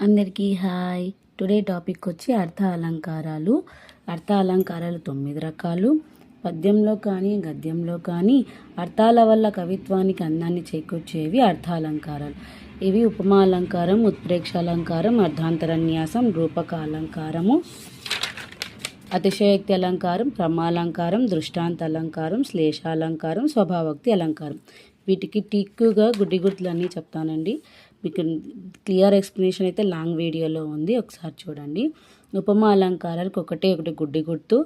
అందరికీ hi. Today topic వచ్చి అర్థ అలంకారాలు. అర్థ అలంకారాలు 9 రకాలు. పద్యంలో కానీ గద్యంలో కానీ అర్థాల వల్ల కవిత్వానికి అందాన్ని చేకూర్చేవి అర్థ అలంకారాలు. ఇవి ఉపమా అలంకారం, ఉత్ప్రేక్ష అలంకారం, అర్ధాంతరన్యాసం, రూపక అలంకారము, అతిశయోక్తి అలంకారం, క్రమాలంకారం, దృష్టాంత అలంకారం, శ్లేషాలంకారం, స్వభావోక్తి అలంకారం. వీటికి టిక్కుగా గుడ్డి గుర్తులన్నీ చెప్తానండి. మీకు క్లియర్ ఎక్స్ప్లెనేషన్ అయితే లాంగ్ వీడియోలో ఉంది, ఒకసారి చూడండి. ఉపమా అలంకారాలకు ఒకటి గుడ్డి గుర్తు.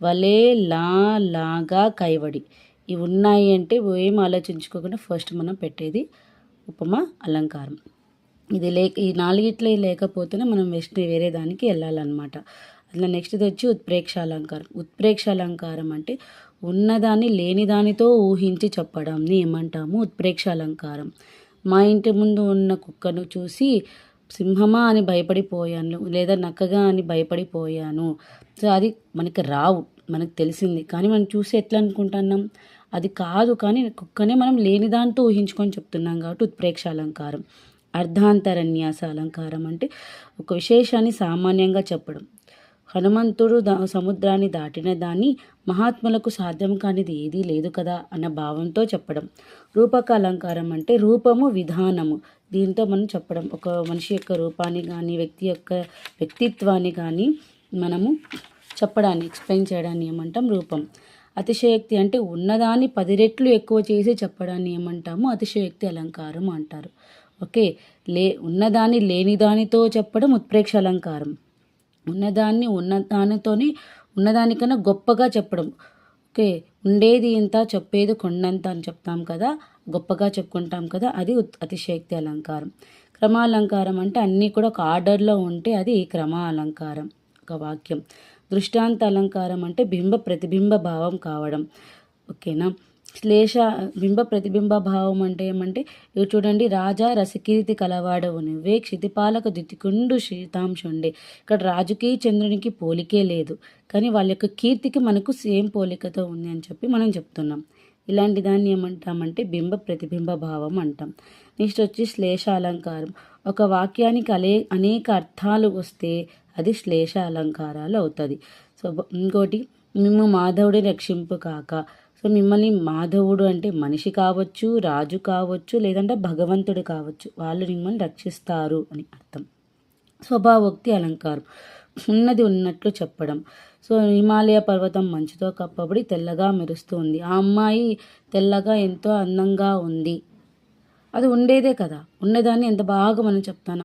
వలే, లా, లాగా, కైవడి ఇవి ఉన్నాయి అంటే ఏం ఆలోచించుకోకుండా ఫస్ట్ మనం పెట్టేది ఉపమా అలంకారం. ఇది ఈ నాలుగిట్లో లేకపోతేనే మనం వేరే దానికి వెళ్ళాలన్నమాట. అట్లా నెక్స్ట్ది వచ్చి ఉత్ప్రేక్ష అలంకారం. ఉత్ప్రేక్ష అలంకారం అంటే ఉన్నదాన్ని లేని దానితో ఊహించి చెప్పడంని ఏమంటాము? ఉత్ప్రేక్ష అలంకారం. మా ఇంటి ముందు ఉన్న కుక్కను చూసి సింహమా అని భయపడిపోయాను, లేదా నక్కగా అని భయపడిపోయాను. సో అది మనకి రావు, మనకు తెలిసింది, కానీ మనం చూసి ఎట్లా అనుకుంటున్నాం? అది కాదు, కానీ కుక్కనే మనం లేని దాంతో ఊహించుకొని చెప్తున్నాం కాబట్టి ఉత్ప్రేక్ష అలంకారం. అర్ధాంతరన్యాస అలంకారం అంటే ఒక విశేషాన్ని సామాన్యంగా చెప్పడం. హనుమంతుడు సముద్రాన్ని దాటిన దాన్ని మహాత్ములకు సాధ్యం కానిది ఏదీ లేదు కదా అన్న భావంతో చెప్పడం. రూపక అలంకారం అంటే రూపము, విధానము, దీంతో మనం చెప్పడం. ఒక మనిషి యొక్క రూపాన్ని కానీ వ్యక్తి యొక్క వ్యక్తిత్వాన్ని కానీ మనము చెప్పడాన్ని, ఎక్స్ప్లెయిన్ చేయడాన్ని ఏమంటాం? రూపం. అతిశయోక్తి అంటే ఉన్నదాన్ని 10 రెట్లు ఎక్కువ చేసి చెప్పడాన్ని ఏమంటాము? అతిశయోక్తి అలంకారం అంటారు. ఓకే. ఉన్నదాన్ని లేని దానితో చెప్పడం ఉత్ప్రేక్ష అలంకారం. ఉన్నదాన్ని ఉన్నదానికన్నా గొప్పగా చెప్పడం. ఓకే. ఉండేది ఇంత, చెప్పేది కొండంత అని చెప్తాం కదా, గొప్పగా చెప్పుకుంటాం కదా, అది అతిశయోక్తి అలంకారం. క్రమాలంకారం అంటే అన్నీ కూడా ఒక ఆర్డర్లో ఉంటే అది క్రమ అలంకారం, ఒక వాక్యం. దృష్టాంత అలంకారం అంటే బింబ ప్రతిబింబ భావం కావడం. ఓకేనా. శ్లేష బింబ ప్రతిబింబ భావం అంటే ఏమంటే, ఇవి చూడండి, రాజా రసకీర్తి కలవాడవు నువ్వే, క్షితిపాలక దితికుండు శీతాంశుండే. ఇక్కడ రాజుకి చంద్రునికి పోలికే లేదు, కానీ వాళ్ళ యొక్క కీర్తికి మనకు సేమ్ పోలికతో ఉంది అని చెప్పి మనం చెప్తున్నాం. ఇలాంటి దాన్ని ఏమంటామంటే బింబ ప్రతిబింబ భావం అంటాం. నెక్స్ట్ వచ్చి శ్లేష అలంకారం. ఒక వాక్యానికి అనేక అర్థాలు వస్తే అది శ్లేష అలంకారాలు అవుతుంది. సో ఇంకోటి, మేము మాధవుడి రక్షింపు కాక. సో మిమ్మల్ని మాధవుడు అంటే మనిషి కావచ్చు, రాజు కావచ్చు, లేదంటే భగవంతుడు కావచ్చు, వాళ్ళు మిమ్మల్ని రక్షిస్తారు అని అర్థం. స్వభావోక్తి అలంకారం. ఉన్నది ఉన్నట్లు చెప్పడం. సో హిమాలయ పర్వతం మంచుతో కప్పబడి తెల్లగా మెరుస్తుంది. ఆ అమ్మాయి తెల్లగా ఎంతో అందంగా ఉంది. అది ఉండేదే కదా, ఉన్నదాన్ని ఎంత బాగా మనం చెప్తాను.